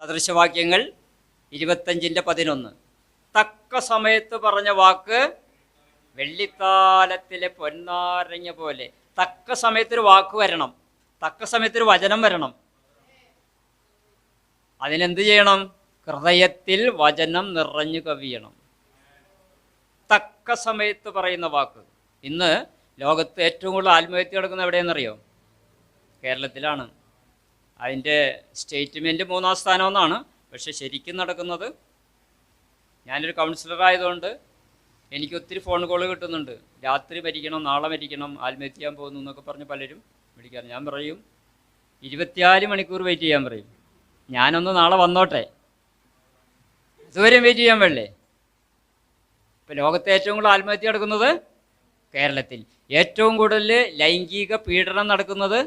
അദൃശ്യവാക്യങ്ങൾ 25:11. തക്ക സമയത്ത് പറഞ്ഞ വാക്ക് വെള്ളിത്താലത്തിലെ പൊന്നാരങ്ങ പോലെ. തക്ക സമയത്തൊരു വാക്ക് വരണം, തക്ക സമയത്തൊരു വചനം വരണം. അതിനെന്ത് ചെയ്യണം? ഹൃദയത്തിൽ വചനം നിറഞ്ഞു കവിയണം. തക്ക സമയത്ത് പറയുന്ന വാക്ക്. ഇന്ന് ലോകത്ത് ഏറ്റവും കൂടുതൽ ആത്മഹത്യ നടക്കുന്നത് എവിടെയെന്നറിയോ? കേരളത്തിലാണ്. അതിൻ്റെ സ്റ്റേറ്റ്മെൻറ്റ് 3-ാം സ്ഥാനമെന്നാണ്. പക്ഷെ ശരിക്കും നടക്കുന്നത്, ഞാനൊരു കൗൺസിലറായതുകൊണ്ട് എനിക്ക് ഒത്തിരി ഫോൺ കോൾ കിട്ടുന്നുണ്ട്. രാത്രി മരിക്കണം, നാളെ മരിക്കണം, ആത്മഹത്യ ചെയ്യാൻ പോകുന്നു എന്നൊക്കെ പറഞ്ഞ് പലരും വിളിക്കാറ്. ഞാൻ പറയും 24 മണിക്കൂർ വെയിറ്റ് ചെയ്യാൻ പറയും. ഞാനൊന്ന് നാളെ വന്നോട്ടെ, ഇതുവരെയും വെയിറ്റ് ചെയ്യാൻ വേണ്ടേ? ഇപ്പം ലോകത്തെ ഏറ്റവും കൂടുതൽ ആത്മഹത്യ നടക്കുന്നത് കേരളത്തിൽ. ഏറ്റവും കൂടുതൽ ലൈംഗിക പീഡനം നടക്കുന്നത്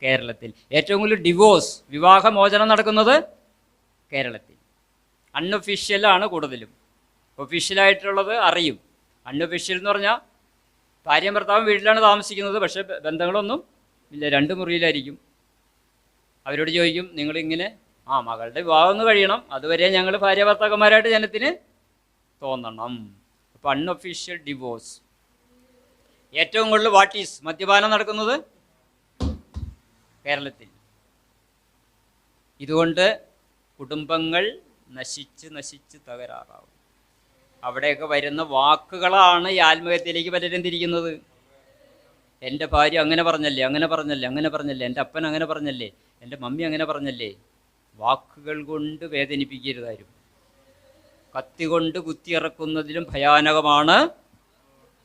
കേരളത്തിൽ. ഏറ്റവും കൂടുതൽ ഡിവോഴ്സ്, വിവാഹമോചനം നടക്കുന്നത് കേരളത്തിൽ. അൺഒഫീഷ്യലാണ് കൂടുതലും. ഒഫീഷ്യലായിട്ടുള്ളത് അറിയും. അൺഒഫീഷ്യൽ എന്ന് പറഞ്ഞാൽ ഭാര്യയും ഭർത്താവും വീട്ടിലാണ് താമസിക്കുന്നത്, പക്ഷേ ബന്ധങ്ങളൊന്നും ഇല്ല, 2 മുറിയിലായിരിക്കും. അവരോട് ചോദിക്കും, നിങ്ങളിങ്ങനെ മകളുടെ വിവാഹം ഒന്ന് കഴിയണം, അതുവരെ ഞങ്ങൾ ഭാര്യ ഭർത്താക്കന്മാരായിട്ട് ജനത്തിന് തോന്നണം. അപ്പോൾ അൺഒഫീഷ്യൽ ഡിവോഴ്സ്. ഏറ്റവും കൂടുതൽ വാട്ടീസ് മദ്യപാനം നടക്കുന്നത് കേരളത്തിൽ. ഇതുകൊണ്ട് കുടുംബങ്ങൾ നശിച്ച് തകരാറാവും. അവിടെയൊക്കെ വരുന്ന വാക്കുകളാണ് ഈ ആത്മഹത്യയിലേക്ക് പലരും തിരിക്കുന്നത്. എൻ്റെ ഭാര്യ അങ്ങനെ പറഞ്ഞല്ലേ, എൻ്റെ അപ്പൻ അങ്ങനെ പറഞ്ഞല്ലേ, എൻ്റെ മമ്മി അങ്ങനെ പറഞ്ഞല്ലേ. വാക്കുകൾ കൊണ്ട് വേദനിപ്പിക്കരുതാരും. കത്തി കൊണ്ട് കുത്തിയിറക്കുന്നതിലും ഭയാനകമാണ്.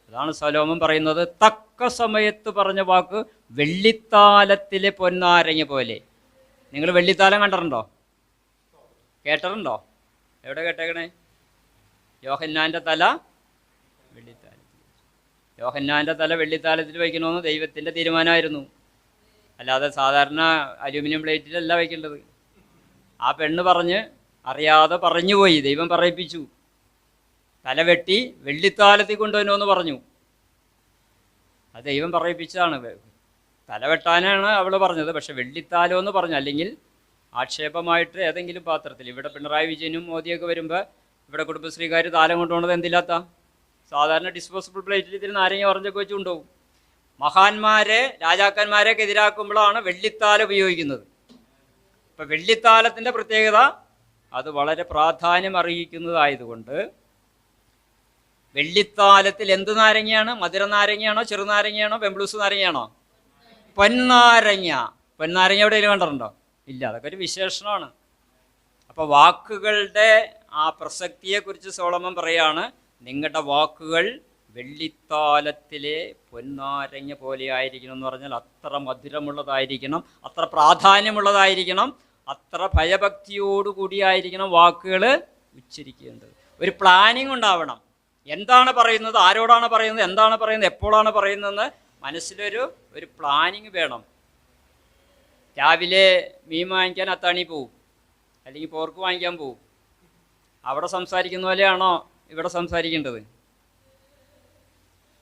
അതാണ് സലോമൻ പറയുന്നത്, തക്ക സമയത്ത് പറഞ്ഞ വാക്ക് വെള്ളിത്താലത്തിലെ പൊന്നാരങ്ങ പോലെ. നിങ്ങൾ വെള്ളിത്താലം കണ്ടിട്ടുണ്ടോ? കേട്ടിട്ടുണ്ടോ? എവിടെ കേട്ടേക്കണേ? യോഹന്നാൻ്റെ തല വെള്ളിത്താലത്തിൽ. യോഹന്നാൻ്റെ തല വെള്ളിത്താലത്തിൽ വയ്ക്കണമെന്ന് ദൈവത്തിൻ്റെ തീരുമാനമായിരുന്നു. അല്ലാതെ സാധാരണ അലൂമിനിയം പ്ലേറ്റിലല്ല വയ്ക്കേണ്ടത്. ആ പെണ്ണ് പറഞ്ഞ് അറിയാതെ പറഞ്ഞുപോയി, ദൈവം പറയിപ്പിച്ചു. തല വെട്ടി വെള്ളിത്താലത്തിൽ കൊണ്ടുവരുമെന്ന് പറഞ്ഞു. അത് ദൈവം പറയിപ്പിച്ചതാണ്. തല വെട്ടാനാണ് അവൾ പറഞ്ഞത്, പക്ഷെ വെള്ളിത്താലം എന്ന് പറഞ്ഞു. അല്ലെങ്കിൽ ആക്ഷേപമായിട്ട് ഏതെങ്കിലും പാത്രത്തിൽ. ഇവിടെ പിണറായി വിജയനും മോദിയൊക്കെ വരുമ്പോൾ ഇവിടെ കുടുംബശ്രീക്കാർ താലം കൊണ്ടുപോകുന്നത് എന്തില്ലാത്ത സാധാരണ ഡിസ്പോസിബിൾ പ്ലേറ്റിൽ ഇതിൽ നാരങ്ങ ഓറഞ്ചൊക്കെ വെച്ച് കൊണ്ടുപോകും. മഹാന്മാരെ രാജാക്കന്മാരെയൊക്കെ എതിരാക്കുമ്പോഴാണ് വെള്ളിത്താലം ഉപയോഗിക്കുന്നത്. ഇപ്പം വെള്ളിത്താലത്തിൻ്റെ പ്രത്യേകത അത് വളരെ പ്രാധാന്യം അറിയിക്കുന്നതായതുകൊണ്ട് വെള്ളിത്താലത്തിൽ എന്ത് നാരങ്ങയാണ്? മധുര നാരങ്ങയാണോ, ചെറുനാരങ്ങയാണോ, പെമ്പ്ലൂസ് നാരങ്ങയാണോ? പൊന്നാരങ്ങ. പൊന്നാരങ്ങ എവിടെയെങ്കിലും കണ്ടിട്ടുണ്ടോ? ഇല്ല. അതൊക്കെ ഒരു വിശേഷണമാണ്. അപ്പോൾ വാക്കുകളുടെ ആ പ്രസക്തിയെക്കുറിച്ച് സോളമൻ പറയാണ്, നിങ്ങളുടെ വാക്കുകൾ വെള്ളിത്താലത്തിലെ പൊന്നാരങ്ങ പോലെ ആയിരിക്കണം എന്ന് പറഞ്ഞാൽ അത്ര മധുരമുള്ളതായിരിക്കണം, അത്ര പ്രാധാന്യമുള്ളതായിരിക്കണം, അത്ര ഭയഭക്തിയോടുകൂടിയായിരിക്കണം വാക്കുകൾ ഉച്ചരിക്കേണ്ടത്. ഒരു പ്ലാനിങ് ഉണ്ടാവണം. എന്താണ് പറയുന്നത്, ആരോടാണ് പറയുന്നത്, എന്താണ് പറയുന്നത്, എപ്പോഴാണ് പറയുന്നതെന്ന് മനസ്സിലൊരു പ്ലാനിങ് വേണം. രാവിലെ മീൻ വാങ്ങിക്കാൻ അത്താണി പോവും, അല്ലെങ്കിൽ പോർക്ക് വാങ്ങിക്കാൻ പോവും. അവിടെ സംസാരിക്കുന്ന പോലെയാണോ ഇവിടെ സംസാരിക്കേണ്ടത്?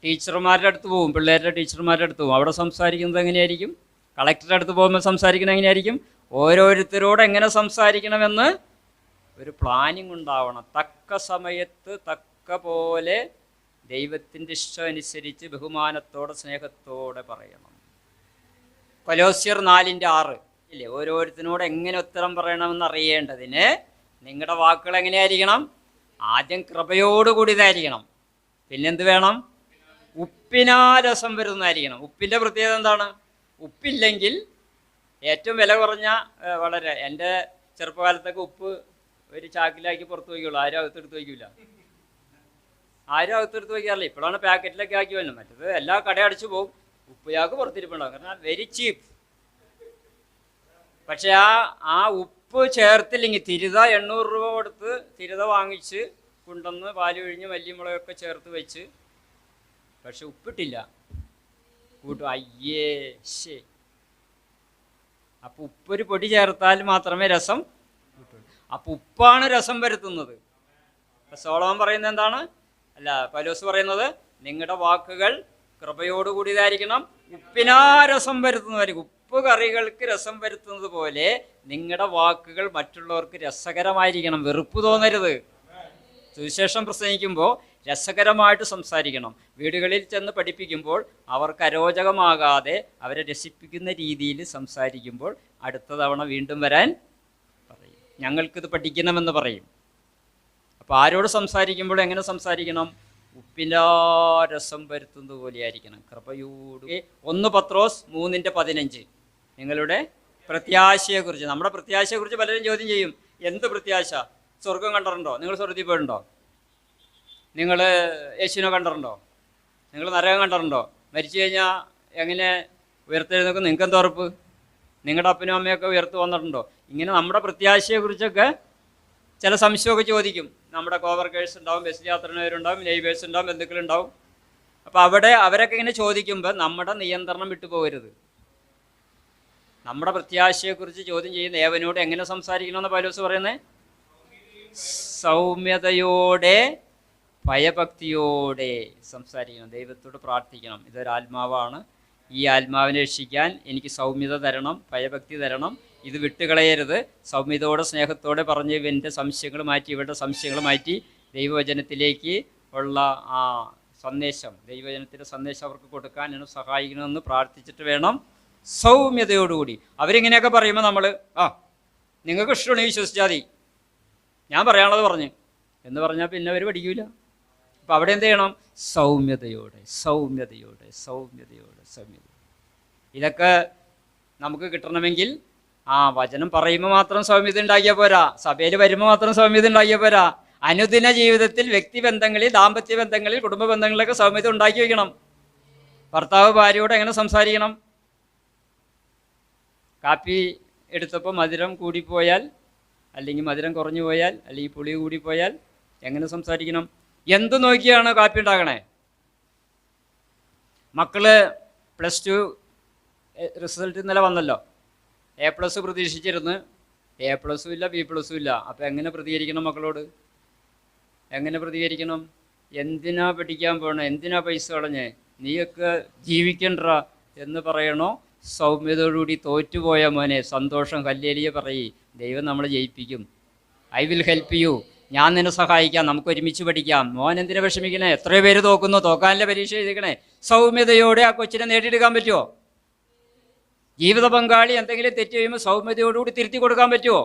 ടീച്ചർമാരുടെ അടുത്ത് പോവും, പിള്ളേരുടെ ടീച്ചർമാരുടെ അടുത്ത് പോവും. അവിടെ സംസാരിക്കുന്നത് എങ്ങനെയായിരിക്കും? കളക്ടറുടെ അടുത്ത് പോകുമ്പോൾ സംസാരിക്കുന്നത് എങ്ങനെയായിരിക്കും? ഓരോരുത്തരോട് എങ്ങനെ സംസാരിക്കണമെന്ന് ഒരു പ്ലാനിങ് ഉണ്ടാവണം. തക്ക സമയത്ത് തക്ക പോലെ ദൈവത്തിൻ്റെ ഇഷ്ടം അനുസരിച്ച് ബഹുമാനത്തോടെ സ്നേഹത്തോടെ പറയണം. കൊലോസ്യർ 4:6 ഇല്ലേ? ഓരോരുത്തരോട് എങ്ങനെ ഉത്തരം പറയണമെന്ന് അറിയേണ്ടതിന് നിങ്ങളുടെ വാക്കുകൾ എങ്ങനെയായിരിക്കണം? ആദ്യം കൃപയോടുകൂടിയതായിരിക്കണം. പിന്നെന്ത് വേണം? ഉപ്പിനാരസം വരുന്നതായിരിക്കണം. ഉപ്പിൻ്റെ പ്രത്യേകത എന്താണ്? ഉപ്പില്ലെങ്കിൽ ഏറ്റവും വില കുറഞ്ഞ വളരെ എൻ്റെ ചെറുപ്പകാലത്തൊക്കെ ഉപ്പ് ഒരു ചാക്കിലാക്കി പുറത്ത് വയ്ക്കുള്ളൂ. ആരും അകത്തെടുത്ത് വയ്ക്കില്ല. ആരും അകത്തെടുത്ത് വയ്ക്കാറില്ല. ഇപ്പോഴാണ് പാക്കറ്റിലൊക്കെ ആക്കി വരുന്നത്. മറ്റത് എല്ലാ കട അടിച്ചു പോകും, ഉപ്പ് ചാക്ക് പുറത്തിരിപ്പുണ്ടാകും. കാരണം വെരി ചീപ്പ്. പക്ഷെ ആ ഉപ്പ് ചേർത്തില്ലെങ്കിൽ തിരുത 800 രൂപ കൊടുത്ത് തിരുത വാങ്ങിച്ച് കൊണ്ടുവന്ന് പാല് പിഴിഞ്ഞ് മല്ലിമുളകൊക്കെ ചേർത്ത് വെച്ച്, പക്ഷെ ഉപ്പിട്ടില്ല കൂട്ടും. അയ്യേ ശേ. അപ്പോൾ ഉപ്പൊരു പൊടി ചേർത്താൽ മാത്രമേ രസം കിട്ടുള്ളൂ. അപ്പോൾ ഉപ്പാണ് രസം വരുത്തുന്നത്. സോളമൻ പറയുന്നത് എന്താണ്? അല്ല, പൗലോസ് പറയുന്നത് നിങ്ങളുടെ വാക്കുകൾ കൃപയോടുകൂടിയതായിരിക്കണം, ഉപ്പിനാരസം വരുത്തുന്നതായിരിക്കും. ഉപ്പ് കറികൾക്ക് രസം വരുത്തുന്നത് പോലെ നിങ്ങളുടെ വാക്കുകൾ മറ്റുള്ളവർക്ക് രസകരമായിരിക്കണം, വെറുപ്പ് തോന്നരുത്. സുവിശേഷം പ്രസംഗിക്കുമ്പോൾ രസകരമായിട്ട് സംസാരിക്കണം. വീടുകളിൽ ചെന്ന് പഠിപ്പിക്കുമ്പോൾ അവർക്ക് അരോചകമാകാതെ അവരെ രസിപ്പിക്കുന്ന രീതിയിൽ സംസാരിക്കുമ്പോൾ അടുത്ത തവണ വീണ്ടും വരാൻ പറയും, ഞങ്ങൾക്കിത് പഠിക്കണമെന്ന് പറയും. അപ്പോൾ ആരോട് സംസാരിക്കുമ്പോൾ എങ്ങനെ സംസാരിക്കണം? ഉപ്പിലാ രസം വരുത്തുന്നത് പോലെയായിരിക്കണം, കൃപയോട്. 1 പത്രോസ് 3:15 നിങ്ങളുടെ പ്രത്യാശയെക്കുറിച്ച്. നമ്മുടെ പ്രത്യാശയെക്കുറിച്ച് പലരും ചോദ്യം ചെയ്യും. എന്ത് പ്രത്യാശ? സ്വർഗം കണ്ടിട്ടുണ്ടോ? നിങ്ങൾ സ്വർഗത്തിൽ പോയിട്ടുണ്ടോ? നിങ്ങൾ യേശുവിനെ കണ്ടിട്ടുണ്ടോ? നിങ്ങൾ നരകം കണ്ടിട്ടുണ്ടോ? മരിച്ചു കഴിഞ്ഞാൽ എങ്ങനെ ഉയർത്തെഴുന്നേക്കും? നിങ്ങൾക്ക് എന്താ ഉറപ്പ്? നിങ്ങളുടെ അപ്പനും അമ്മയൊക്കെ ഉയർത്ത് വന്നിട്ടുണ്ടോ? ഇങ്ങനെ നമ്മുടെ പ്രത്യാശയെക്കുറിച്ചൊക്കെ ചില സംശയമൊക്കെ ചോദിക്കും. നമ്മുടെ കോവർക്കേഴ്സ് ഉണ്ടാവും, ബസ് യാത്രക്കാരുണ്ടാവും, നെയ്ബേഴ്സ് ഉണ്ടാവും, ബന്ധുക്കൾ ഉണ്ടാവും. അപ്പോൾ അവരൊക്കെ ഇങ്ങനെ ചോദിക്കുമ്പോൾ നമ്മുടെ നിയന്ത്രണം വിട്ടുപോകരുത്. നമ്മുടെ പ്രത്യാശയെക്കുറിച്ച് ചോദ്യം ചെയ്യുന്ന ഏവനോട് എങ്ങനെ സംസാരിക്കണമെന്ന് പൗലോസ് പറയുന്നത്? സൗമ്യതയോടെ ഭയഭക്തിയോടെ സംസാരിക്കണം, ദൈവത്തോട് പ്രാർത്ഥിക്കണം. ഇതൊരാത്മാവാണ്, ഈ ആത്മാവിനെ രക്ഷിക്കാൻ എനിക്ക് സൗമ്യത തരണം, ഭയഭക്തി തരണം, ഇത് വിട്ടുകളയരുത്. സൗമ്യതയോടെ സ്നേഹത്തോടെ പറഞ്ഞ് ഇവൻ്റെ സംശയങ്ങൾ മാറ്റി, ഇവരുടെ സംശയങ്ങൾ മാറ്റി ദൈവവചനത്തിലേക്ക് ഉള്ള ആ സന്ദേശം, ദൈവവചനത്തിൻ്റെ സന്ദേശം അവർക്ക് കൊടുക്കാൻ എന്നെ സഹായിക്കണമെന്ന് പ്രാർത്ഥിച്ചിട്ട് വേണം സൗമ്യതയോടുകൂടി. അവരിങ്ങനെയൊക്കെ പറയുമ്പോൾ നമ്മൾ നിങ്ങൾക്ക് ഇഷ്ടമാണെങ്കിൽ വിശ്വസിച്ചാൽ മതി, ഞാൻ പറയാനുള്ളത് പറഞ്ഞു എന്ന് പറഞ്ഞാൽ പിന്നെ അവർ പഠിക്കൂല. അപ്പോൾ അവിടെ എന്ത് ചെയ്യണം? സൗമ്യതയോടെ സൗമ്യതയോടെ സൗമ്യതയോടെ സൗമ്യത. ഇതൊക്കെ നമുക്ക് കിട്ടണമെങ്കിൽ വചനം പറയുമ്പോൾ മാത്രം സൗമ്യത ഉണ്ടാക്കിയാൽ പോരാ, സഭയിൽ വരുമ്പോൾ മാത്രം സൗമ്യത ഉണ്ടാക്കിയാൽ പോരാ. അനുദിന ജീവിതത്തിൽ വ്യക്തിബന്ധങ്ങളിൽ, ദാമ്പത്യ ബന്ധങ്ങളിൽ, കുടുംബ ബന്ധങ്ങളിലൊക്കെ സൗമ്യത ഉണ്ടാക്കി വയ്ക്കണം. ഭർത്താവ് ഭാര്യയോട് എങ്ങനെ സംസാരിക്കണം? കാപ്പി എടുത്തപ്പോൾ മധുരം കൂടിപ്പോയാൽ, അല്ലെങ്കിൽ മധുരം കുറഞ്ഞു പോയാൽ, അല്ലെങ്കിൽ പുളി കൂടിപ്പോയാൽ എങ്ങനെ സംസാരിക്കണം? എന്ത് നോക്കിയാണ് കാപ്പി ഉണ്ടാക്കണേ? മക്കള് +2 റിസൾട്ട് ഇന്നലെ വന്നല്ലോ. A+ പ്രതീക്ഷിച്ചിരുന്ന് A+ ഇല്ല, B+ ഇല്ല. അപ്പോൾ എങ്ങനെ പ്രതികരിക്കണം മക്കളോട്? എങ്ങനെ പ്രതികരിക്കണം? എന്തിനാ പഠിക്കാൻ പോകണേ? എന്തിനാ പൈസ കളഞ്ഞേ? നീയൊക്കെ ജീവിക്കണ്ട എന്ന് പറയണോ? സൗമ്യതയോടുകൂടി തോറ്റുപോയ മോനെ സന്തോഷം ഹല്ലേലൂയ പറയ്, ദൈവം നമ്മളെ ജയിപ്പിക്കും. ഐ വിൽ ഹെൽപ്പ് യു, ഞാൻ നിന്നെ സഹായിക്കാം, നമുക്ക് ഒരുമിച്ച് പഠിക്കാം. മോൻ എന്തിനാ വിഷമിക്കണേ? എത്രയോ പേര് തോക്കുന്നു, തോക്കാനുള്ള പരീക്ഷ എഴുതിക്കണേ. സൗമ്യതയോടെ ആ കൊച്ചിനെ നേടിയെടുക്കാൻ പറ്റുമോ? ജീവിത പങ്കാളി എന്തെങ്കിലും തെറ്റ് ചെയ്യുമ്പോൾ സൗമ്യതയോടുകൂടി തിരുത്തി കൊടുക്കാൻ പറ്റുമോ?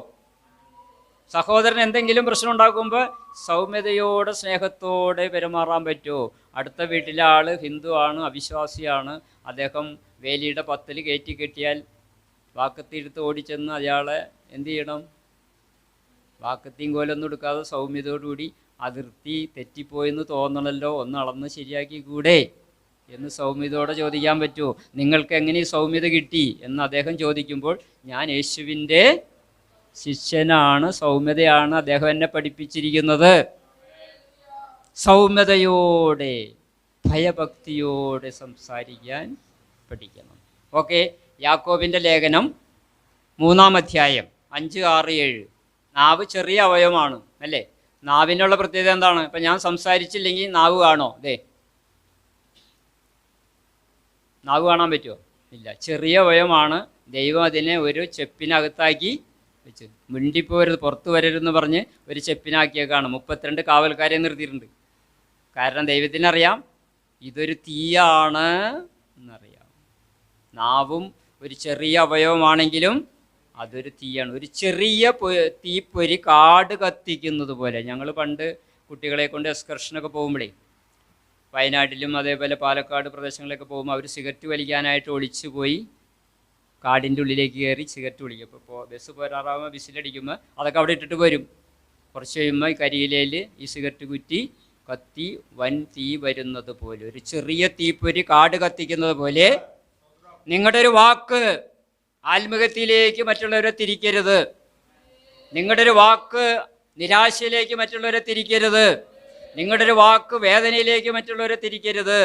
സഹോദരൻ എന്തെങ്കിലും പ്രശ്നം ഉണ്ടാക്കുമ്പോൾ സൗമ്യതയോടെ സ്നേഹത്തോടെ പെരുമാറാൻ പറ്റുമോ? അടുത്ത വീട്ടിലെ ആൾ ഹിന്ദു ആണ്, അവിശ്വാസിയാണ്, അദ്ദേഹം വേലിയുടെ 10 കയറ്റി കെട്ടിയാൽ വാക്കത്തിയെടുത്ത് ഓടിച്ചെന്ന് അയാളെ എന്തു ചെയ്യണം? വാക്കത്തിയും കോലൊന്നും എടുക്കാതെ സൗമ്യതയോടുകൂടി അതിർത്തി തെറ്റിപ്പോയെന്ന് തോന്നണമല്ലോ, ഒന്ന് അളന്ന് ശരിയാക്കി കൂടെ എന്ന് സൗമ്യതയോടെ ചോദിക്കാൻ പറ്റുമോ? നിങ്ങൾക്ക് എങ്ങനെ ഈ സൗമ്യത കിട്ടി എന്ന് അദ്ദേഹം ചോദിക്കുമ്പോൾ ഞാൻ യേശുവിൻ്റെ ശിഷ്യനാണ്, സൗമ്യതയാണ് അദ്ദേഹം എന്നെ പഠിപ്പിച്ചിരിക്കുന്നത്. സൗമ്യതയോടെ ഭയഭക്തിയോടെ സംസാരിക്കാൻ പഠിക്കണം. ഓക്കെ, യാക്കോബിൻ്റെ ലേഖനം 3-ാം അധ്യായം 5, 6, 7. നാവ് ചെറിയ അവയവമാണ് അല്ലേ? നാവിനുള്ള പ്രത്യേകത എന്താണ്? ഇപ്പം ഞാൻ സംസാരിച്ചില്ലെങ്കിൽ നാവ് കാണോ? നാവ് കാണാൻ പറ്റുമോ? ഇല്ല, ചെറിയ അവയവമാണ്. ദൈവം അതിനെ ഒരു ചെപ്പിനകത്താക്കി വെച്ച്, മിണ്ടിപ്പോരുത്, പുറത്തു വരരുതെന്ന് പറഞ്ഞ് ഒരു ചെപ്പിനാക്കിയേക്കാണ്. 32 കാവൽക്കാരെ നിർത്തിയിട്ടുണ്ട്. കാരണം ദൈവത്തിനറിയാം ഇതൊരു തീയാണ് എന്നറിയാം. നാവും ഒരു ചെറിയ അവയവമാണെങ്കിലും അതൊരു തീയാണ്. ഒരു ചെറിയ തീപ്പൊരി കാട് കത്തിക്കുന്നത് പോലെ. ഞങ്ങൾ പണ്ട് കുട്ടികളെ കൊണ്ട് എക്സ്കർഷനൊക്കെ പോകുമ്പോഴേ, വയനാട്ടിലും അതേപോലെ പാലക്കാട് പ്രദേശങ്ങളിലൊക്കെ പോകുമ്പോൾ അവർ സിഗരറ്റ് വലിക്കാനായിട്ട് ഒളിച്ചു പോയി കാടിൻ്റെ ഉള്ളിലേക്ക് കയറി സിഗരറ്റ് വലിക്കും. അപ്പോൾ ബസ് പോരാറാകുമ്പോൾ വിസിലടിക്കുമ്പോൾ അതൊക്കെ അവിടെ ഇട്ടിട്ട് വരും. കുറച്ച് കഴിയുമ്പോൾ ഈ കരിയിലയിൽ ഈ സിഗരറ്റ് കുറ്റി കത്തി വൻ തീ വരുന്നത് പോലെ, ഒരു ചെറിയ തീപ്പൊരി കാട് കത്തിക്കുന്നത് പോലെ നിങ്ങളുടെ ഒരു വാക്ക് ആത്മഹത്യയിലേക്ക് മറ്റുള്ളവരെ തിരിക്കരുത്. നിങ്ങളുടെ ഒരു വാക്ക് നിരാശയിലേക്ക് മറ്റുള്ളവരെ തിരിക്കരുത്. നിങ്ങളുടെ ഒരു വാക്ക് വേദനയിലേക്ക് മറ്റുള്ളവരെ തിരിക്കരുത്.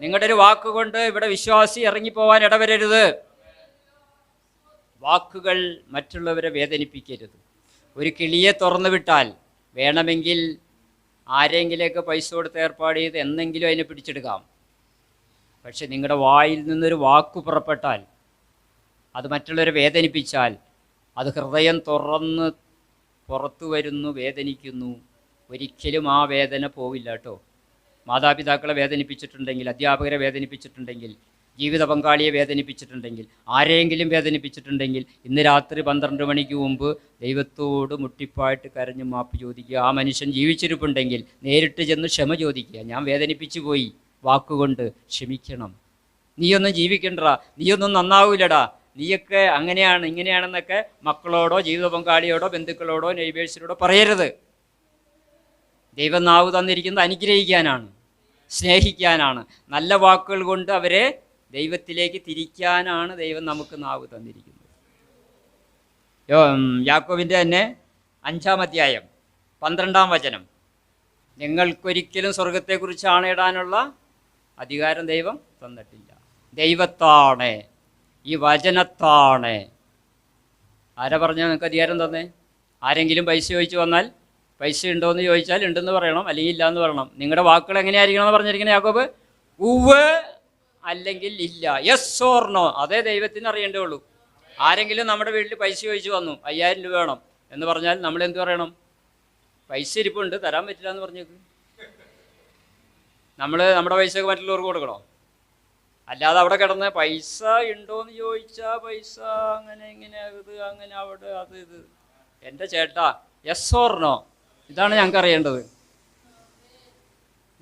നിങ്ങളുടെ ഒരു വാക്ക് കൊണ്ട് ഇവിടെ വിശ്വാസി ഇറങ്ങിപ്പോവാൻ ഇടവരരുത്. വാക്കുകൾ മറ്റുള്ളവരെ വേദനിപ്പിക്കരുത്. ഒരു കിളിയെ തുറന്നു വിട്ടാൽ വേണമെങ്കിൽ ആരെങ്കിലേക്ക് പൈസ കൊടുത്ത് ഏർപ്പാട് ചെയ്ത് എന്നെങ്കിലും അതിനെ പിടിച്ചെടുക്കാം. പക്ഷെ നിങ്ങളുടെ വായിൽ നിന്നൊരു വാക്ക് പുറപ്പെട്ടാൽ അത് മറ്റുള്ളവരെ വേദനിപ്പിച്ചാൽ അത് ഹൃദയം തുറന്ന് പുറത്തു വരുന്നു, വേദനിക്കുന്നു. ഒരിക്കലും ആ വേദന പോവില്ല കേട്ടോ. മാതാപിതാക്കളെ വേദനിപ്പിച്ചിട്ടുണ്ടെങ്കിൽ, അധ്യാപകരെ വേദനിപ്പിച്ചിട്ടുണ്ടെങ്കിൽ, ജീവിത പങ്കാളിയെ വേദനിപ്പിച്ചിട്ടുണ്ടെങ്കിൽ, ആരെയെങ്കിലും വേദനിപ്പിച്ചിട്ടുണ്ടെങ്കിൽ, ഇന്ന് രാത്രി 12 മണിക്ക് മുമ്പ് ദൈവത്തോട് മുട്ടിപ്പായിട്ട് കരഞ്ഞ് മാപ്പ് ചോദിക്കുക. ആ മനുഷ്യൻ ജീവിച്ചിരിപ്പുണ്ടെങ്കിൽ നേരിട്ട് ചെന്ന് ക്ഷമ ചോദിക്കുക. ഞാൻ വേദനിപ്പിച്ചു പോയി, വാക്കുകൊണ്ട് ക്ഷമിക്കണം. നീയൊന്നും ജീവിക്കണ്ട, നീയൊന്നും നന്നാവൂലടാ, നീയൊക്കെ അങ്ങനെയാണ് ഇങ്ങനെയാണെന്നൊക്കെ മക്കളോടോ ജീവിത പങ്കാളിയോടോ ബന്ധുക്കളോടോ നെയ്ബേഴ്സിനോടോ പറയരുത്. ദൈവം നാവ് തന്നിരിക്കുന്നത് അനുഗ്രഹിക്കാനാണ്, സ്നേഹിക്കാനാണ്. നല്ല വാക്കുകൾ കൊണ്ട് അവരെ ദൈവത്തിലേക്ക് തിരിക്കാനാണ് ദൈവം നമുക്ക് നാവ് തന്നിരിക്കുന്നത്. യാക്കോബിൻ്റെ തന്നെ 5-ാം അധ്യായം 12-ാം വചനം, നിങ്ങൾക്കൊരിക്കലും സ്വർഗത്തെക്കുറിച്ച് ആണയിടാനുള്ള അധികാരം ദൈവം തന്നിട്ടില്ല. ദൈവത്താണ്, ഈ വചനത്താണ്. ആരാ പറഞ്ഞാൽ നിങ്ങൾക്ക് അധികാരം തന്നേ? ആരെങ്കിലും പൈസ ചോദിച്ചു വന്നാൽ പൈസ ഉണ്ടോ എന്ന് ചോദിച്ചാൽ ഉണ്ടെന്ന് പറയണം, അല്ലെങ്കിൽ ഇല്ല എന്ന് പറയണം. നിങ്ങളുടെ വാക്കുകൾ എങ്ങനെയായിരിക്കണം എന്ന് പറഞ്ഞിരിക്കുന്നത് യാക്കോബ്? ഉവ്വ് അല്ലെങ്കിൽ ഇല്ല, യെസ് ഓർ നോ. അതേ ദൈവത്തിന് അറിയേണ്ടേ ഉള്ളൂ. ആരെങ്കിലും നമ്മുടെ വീട്ടിൽ പൈസ ചോദിച്ചു വന്നു, 5000 രൂപ വേണം എന്ന് പറഞ്ഞാൽ നമ്മൾ എന്ത് പറയണം? പൈസ ഇരിപ്പുണ്ട്, തരാൻ പറ്റില്ല എന്ന് പറഞ്ഞേക്ക്. നമ്മൾ നമ്മുടെ പൈസയൊക്കെ മറ്റുള്ളവർക്ക് കൊടുക്കണോ? അല്ലാതെ അവിടെ കിടന്ന് പൈസ ഉണ്ടോയെന്ന് ചോദിച്ചാൽ പൈസ അങ്ങനെ ഇങ്ങനെ ഇത് അങ്ങനെ അവിടെ അത് ഇത്. എൻ്റെ ചേട്ടാ, യെസ് ഓർ നോ, ഇതാണ് ഞങ്ങൾക്ക് അറിയേണ്ടത്.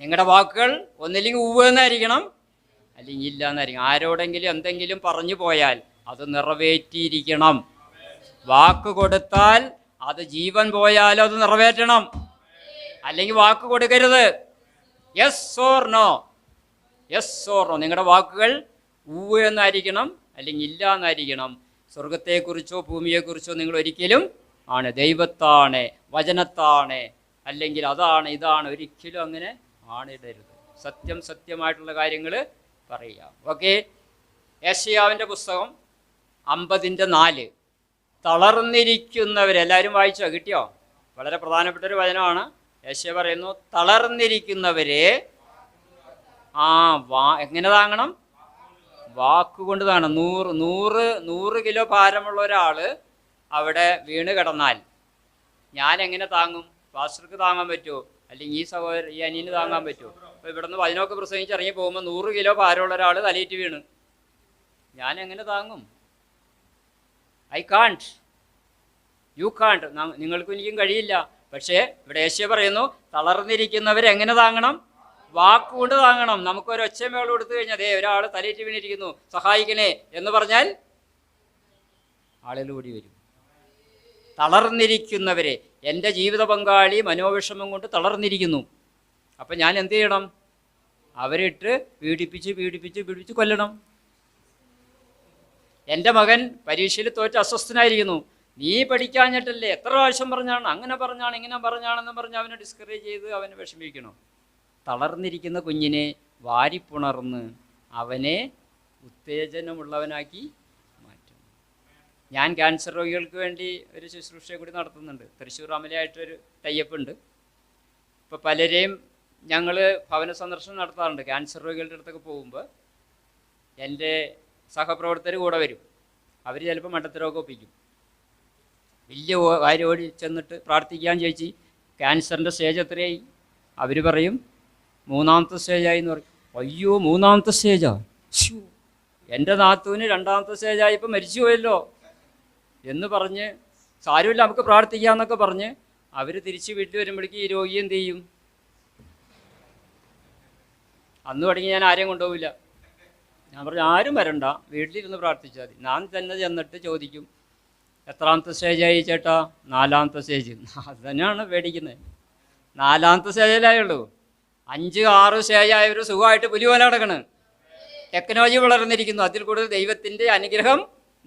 നിങ്ങളുടെ വാക്കുകൾ ഒന്നില്ലെങ്കിൽ ഉവ്വ് എന്നായിരിക്കണം, അല്ലെങ്കിൽ ഇല്ല എന്നായിരിക്കണം. ആരോടെങ്കിലും എന്തെങ്കിലും പറഞ്ഞു പോയാൽ അത് നിറവേറ്റിയിരിക്കണം. വാക്ക് കൊടുത്താൽ അത് ജീവൻ പോയാലും അത് നിറവേറ്റണം, അല്ലെങ്കിൽ വാക്ക് കൊടുക്കരുത്. Yes or no, yes or no. നിങ്ങളുടെ വാക്കുകൾ ഉവ്വ് എന്നായിരിക്കണം, അല്ലെങ്കിൽ ഇല്ല എന്നായിരിക്കണം. സ്വർഗത്തെക്കുറിച്ചോ ഭൂമിയെക്കുറിച്ചോ നിങ്ങൾ ഒരിക്കലും ആണ്, ദൈവത്താണ്, വചനത്താണ്, അല്ലെങ്കിൽ അതാണ് ഇതാണ്, ഒരിക്കലും അങ്ങനെ ആണിടരുത്. സത്യം സത്യമായിട്ടുള്ള കാര്യങ്ങൾ പറയുക. ഓക്കെ. യെശയ്യാവിൻ്റെ പുസ്തകം 50:4. തളർന്നിരിക്കുന്നവരെല്ലാവരും വായിച്ചോ? കിട്ടിയോ? വളരെ പ്രധാനപ്പെട്ടൊരു വചനമാണ്. യെശയ്യാ പറയുന്നു, തളർന്നിരിക്കുന്നവരെ എങ്ങനെ താങ്ങണം? വാക്കുകൊണ്ട് താങ്ങണം. 100 കിലോ ഭാരമുള്ള ഒരാൾ അവിടെ വീണ് കിടന്നാൽ ഞാൻ എങ്ങനെ താങ്ങും? പാസ്റ്റർക്ക് താങ്ങാൻ പറ്റുമോ? അല്ലെങ്കിൽ ഈ അനിയന് താങ്ങാൻ പറ്റുമോ? അപ്പോൾ ഇവിടെ നിന്ന് വചനമൊക്കെ പ്രസംഗിച്ച് ഇറങ്ങി പോകുമ്പോൾ 100 കിലോ ഭാരമുള്ള ഒരാൾ തലയിട്ട് വീണ് ഞാൻ എങ്ങനെ താങ്ങും? I can't, U can't. നിങ്ങൾക്കും എനിക്കും കഴിയില്ല. പക്ഷേ ഇവിടെ യേശയ്യാ പറയുന്നു, തളർന്നിരിക്കുന്നവരെങ്ങനെ താങ്ങണം? വാക്കുകൊണ്ട് താങ്ങണം. നമുക്കൊരു ഒച്ചമേളം കൊടുത്തു കഴിഞ്ഞാൽ അതേ ഒരാൾ തലയിട്ട് വീണിരിക്കുന്നു, സഹായിക്കണേ എന്ന് പറഞ്ഞാൽ ആളുകൾ കൂടി വരും. തളർന്നിരിക്കുന്നവരെ, എൻ്റെ ജീവിത പങ്കാളി മനോവിഷമം കൊണ്ട് തളർന്നിരിക്കുന്നു, അപ്പം ഞാൻ എന്ത് ചെയ്യണം? അവരിട്ട് പീഡിപ്പിച്ച് കൊല്ലണം. എൻ്റെ മകൻ പരീക്ഷയിൽ തോറ്റ് അസ്വസ്ഥനായിരിക്കുന്നു, നീ പഠിക്കാഞ്ഞിട്ടല്ലേ, എത്ര പ്രാവശ്യം പറഞ്ഞാണ്, അങ്ങനെ പറഞ്ഞാണ് ഇങ്ങനെ പറഞ്ഞാണെന്ന് പറഞ്ഞ് അവനെ ഡിസ്കറേജ് ചെയ്ത് അവനെ വിഷമിക്കണം. തളർന്നിരിക്കുന്ന കുഞ്ഞിനെ വാരിപ്പുണർന്ന് അവനെ ഉത്തേജനമുള്ളവനാക്കി മാറ്റും. ഞാൻ ക്യാൻസർ രോഗികൾക്ക് വേണ്ടി ഒരു ശുശ്രൂഷയെ കൂടി നടത്തുന്നുണ്ട്. തൃശ്ശൂർ അമലയായിട്ടൊരു ടൈപ്പ് ഉണ്ട്. ഇപ്പോൾ പലരെയും ഞങ്ങൾ ഭവന സന്ദർശനം നടത്താറുണ്ട്. ക്യാൻസർ രോഗികളുടെ അടുത്തൊക്കെ പോകുമ്പോൾ എൻ്റെ സഹപ്രവർത്തകർ കൂടെ വരും. അവർ ചിലപ്പോൾ മണ്ടത്തരമൊക്കെ ഒപ്പിക്കും. വലിയ കാര്യം ഓടി ചെന്നിട്ട് പ്രാർത്ഥിക്കാൻ ചേച്ചി, ക്യാൻസറിൻ്റെ സ്റ്റേജ് എത്രയായി? അവർ പറയും 3ാമത്തെ സ്റ്റേജായി എന്ന് പറയും. അയ്യോ 3ാമത്തെ സ്റ്റേജാ? എൻ്റെ നാത്തൂന് 2ാമത്തെ സ്റ്റേജായിപ്പോൾ മരിച്ചു പോയല്ലോ എന്ന് പറഞ്ഞ് സാരമില്ല നമുക്ക് പ്രാർത്ഥിക്കാമെന്നൊക്കെ പറഞ്ഞ് അവർ തിരിച്ച് വീട്ടിൽ വരുമ്പോഴേക്കും ഈ രോഗി എന്ത് ചെയ്യും? അന്ന് തുടങ്ങി ഞാൻ ആരെയും കൊണ്ടുപോകില്ല. ഞാൻ പറഞ്ഞു ആരും വരണ്ട, വീട്ടിലിരുന്ന് പ്രാർത്ഥിച്ചാൽ മതി. ഞാൻ തന്നെ ചെന്നിട്ട് ചോദിക്കും, എത്രാമത്തെ സ്റ്റേജായി ചേട്ടാ? 4ാമത്തെ സ്റ്റേജ്. അത് തന്നെയാണ് പേടിക്കുന്നത്. 4ാമത്തെ സ്റ്റേജിലായുള്ളൂ. 5-6 സ്റ്റേജായവർ സുഖമായിട്ട് പുലി പോലെ കിടക്കണ്. ടെക്നോളജി വളർന്നിരിക്കുന്നു. അതിൽ കൂടുതൽ ദൈവത്തിൻ്റെ അനുഗ്രഹം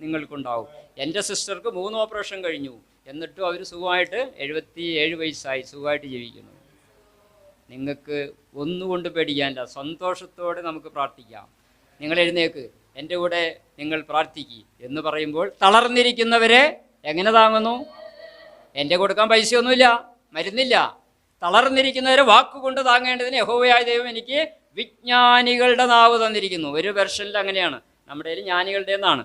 നിങ്ങൾക്കുണ്ടാവും. എൻ്റെ സിസ്റ്റർക്ക് 3 ഓപ്പറേഷൻ കഴിഞ്ഞു, എന്നിട്ടും അവർ സുഖമായിട്ട് 77 വയസ്സായി സുഖമായിട്ട് ജീവിക്കുന്നു. നിങ്ങൾക്ക് ഒന്നുകൊണ്ട് പേടിക്കാനില്ല, സന്തോഷത്തോടെ നമുക്ക് പ്രാർത്ഥിക്കാം. നിങ്ങൾ എഴുന്നേക്ക്, എൻ്റെ കൂടെ നിങ്ങൾ പ്രാർത്ഥിക്കുക എന്ന് പറയുമ്പോൾ തളർന്നിരിക്കുന്നവരെ എങ്ങനെ താങ്ങുന്നു? എൻ്റെ കൊടുക്കാൻ പൈസയൊന്നുമില്ല, മരുന്നില്ല. തളർന്നിരിക്കുന്നവരെ വാക്കുകൊണ്ട് താങ്ങേണ്ടതിന് യഹോവയായ ദൈവം എനിക്ക് വിജ്ഞാനികളുടെ നാവ് തന്നിരിക്കുന്നു. ഒരു വെർഷനിൽ അങ്ങനെയാണ്, നമ്മുടെ കയ്യിൽ ജ്ഞാനികളുടെ എന്നാണ്.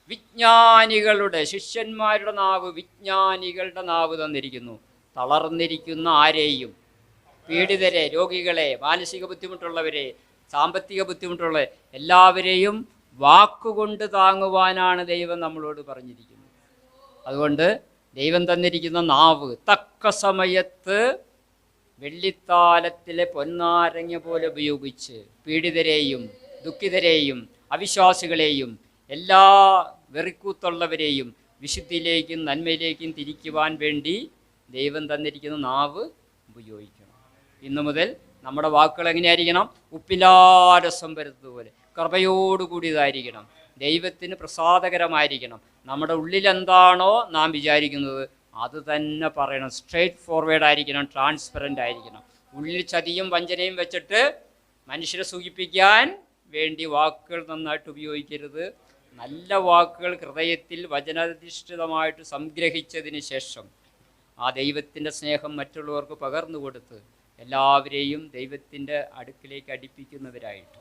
വിജ്ഞാനികളുടെ, ശിഷ്യന്മാരുടെ നാവ് വിജ്ഞാനികളുടെ നാവ് തന്നിരിക്കുന്നു. തളർന്നിരിക്കുന്ന ആരെയും, പീഡിതരെ, രോഗികളെ, മാനസിക ബുദ്ധിമുട്ടുള്ളവരെ, സാമ്പത്തിക ബുദ്ധിമുട്ടുള്ള എല്ലാവരെയും വാക്കുകൊണ്ട് താങ്ങുവാനാണ് ദൈവം നമ്മളോട് പറഞ്ഞിരിക്കുന്നത്. അതുകൊണ്ട് ദൈവം തന്നിരിക്കുന്ന നാവ് തക്ക സമയത്ത് വെള്ളിത്താലത്തിലെ പൊന്നാരങ്ങ പോലെ ഉപയോഗിച്ച് പീഡിതരെയും ദുഃഖിതരെയും അവിശ്വാസികളെയും എല്ലാ വെറിക്കൂത്തുള്ളവരെയും വിശുദ്ധിയിലേക്കും നന്മയിലേക്കും തിരിക്കുവാൻ വേണ്ടി ദൈവം തന്നിരിക്കുന്ന നാവ് ഉപയോഗിക്കണം. ഇന്നു മുതൽ നമ്മുടെ വാക്കുകൾ എങ്ങനെയായിരിക്കണം? ഉപ്പിലാരസം വരുന്നതുപോലെ കൃപയോടുകൂടിയതായിരിക്കണം, ദൈവത്തിന് പ്രസാദകരമായിരിക്കണം. നമ്മുടെ ഉള്ളിലെന്താണോ നാം വിചാരിക്കുന്നത് അത് തന്നെ പറയണം. സ്ട്രെയിറ്റ് ഫോർവേഡ് ആയിരിക്കണം, ട്രാൻസ്പെറൻ്റ് ആയിരിക്കണം. ഉള്ളിൽ ചതിയും വഞ്ചനയും വെച്ചിട്ട് മനുഷ്യരെ സൂചിപ്പിക്കാൻ വേണ്ടി വാക്കുകൾ നന്നായിട്ട് ഉപയോഗിക്കരുത്. നല്ല വാക്കുകൾ ഹൃദയത്തിൽ വചനാധിഷ്ഠിതമായിട്ട് സംഗ്രഹിച്ചതിന് ശേഷം ആ ദൈവത്തിൻ്റെ സ്നേഹം മറ്റുള്ളവർക്ക് പകർന്നു കൊടുത്ത് എല്ലാവരെയും ദൈവത്തിൻ്റെ അടുക്കിലേക്ക് അടുപ്പിക്കുന്നവരായിട്ട്